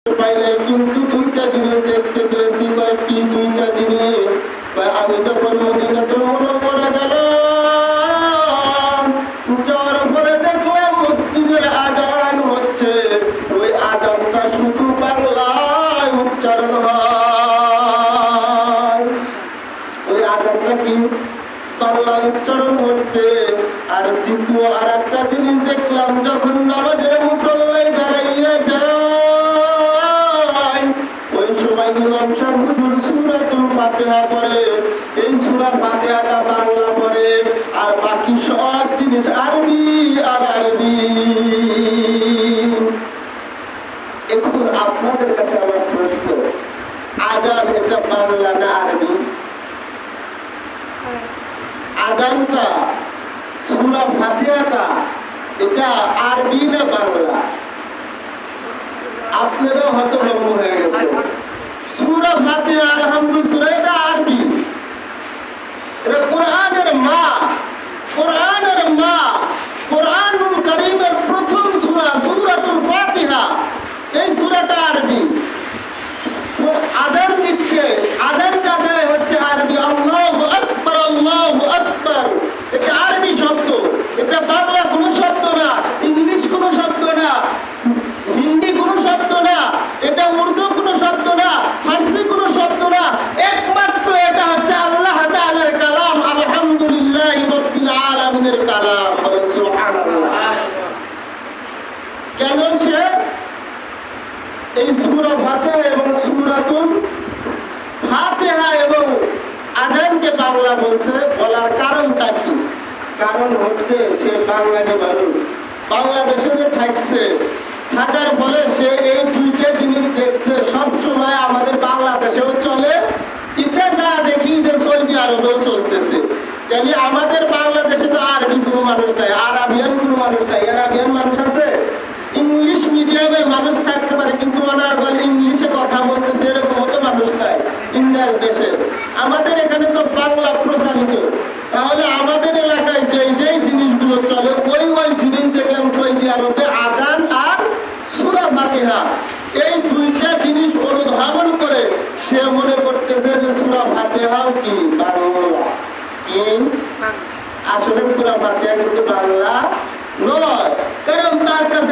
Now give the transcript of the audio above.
পাইলে, কিন্তু দুইটা জিনিস দেখতে পেয়েছি। কয়েকটি দুইটা জিনিস। আমি যখন মদিনাতুল মুনাওয়ারা গেলাম, যাওয়ার পরে দেখলাম মসজিদের আজান হচ্ছে। ওই আজানটা শুধু বাংলায় উচ্চারণ হয়। ওই আজানটা কি বাংলা উচ্চারণ হচ্ছে। আর দ্বিতীয় আর একটা জিনিস দেখলাম, যখন নামাজের মুসল্লায় দাঁড়াইয়া যায়, ওই সময় ইমাম সাহেব হুজুর সূরাতুল ফাতিহা পড়ে। এই সূরা ফাতিহাটা বাংলা পড়ে, আর বাকি সব জিনিস আরবি আর আরবি। এখন আপনাদের কাছে আমার প্রশ্ন, আজান এটা বাংলা না আরবি? আজানটা সূরা ফাতিহাটা এটা আরবি না বাংলা? আপনারাও হতভম্ব হয়ে গেছে। সূরা ফাতিহা আলহামদুলিল্লাহ এটা আরবি, এটা কোরআনের মা, কোরআনের মা, কোরআনুল কারীমের প্রথম সূরা সূরাতুল ফাতিহা। এই সূরাটা আরবি। আযান দিচ্ছে, আযানটা দেয় হচ্ছে আরবি, আল্লাহু আকবার আল্লাহু আকবার। এটা আরবি শব্দ, এটা বাংলা কোনো শব্দ না, ইংলিশ কোনো শব্দ না, হিন্দি কোনো শব্দ না, এটা উর্দু কোনো শব্দ না, ফার্সি কোনো শব্দ না। একমাত্র এটা হচ্ছে আল্লাহ তাআলার কালাম, আলহামদুলিল্লাহি রাব্বিল আলামিনের কালাম। বলেন সুবহানাল্লাহ। কেন সে এই সূরা ফাতিহা এবং সূরাতুল ফাতিহা এবং আযানকে বাংলা বলছে? বলার কারণটা কি? কারণ হচ্ছে সে বাঙালি মানুষ, বাংলাদেশে থাকছে, থাকার ফলে সে এই দুইটা জিনিস দেখছে। সব সময় আমাদের বাংলাদেশেও চলে, ইতে যা দেখি যে সৌদি আরবেও চলতেছে। তাহলে আমাদের বাংলাদেশে তো আরবি কোনো মানুষ নাই, আরাবিয়ান কোনো মানুষ নাই। আরাবিয়ান মানুষ আছে, ইংলিশ মিডিয়ামের মানুষ থাকতে পারে, কিন্তু অনার্গল ইংলিশে কথা বলতেছে এরকম তো মানুষ নাই ইংরেজ দেশে। আমাদের এখানে তো বাংলা প্রচারিত। তাহলে আমাদের এলাকায় যেই যেই জিনিসগুলো চলে, ওই ওই জিনিস দেখলাম সৌদি আরবে আযান আর সূরা ফাতিহা, এই দুইটা জিনিস অনুধাবন করে সে মনে করতেছে যে সূরা ফাতিহাও কি বাংলা। কি আসলে সূরা ফাতিহা কিন্তু বাংলা নয়, কারণ তার কাছে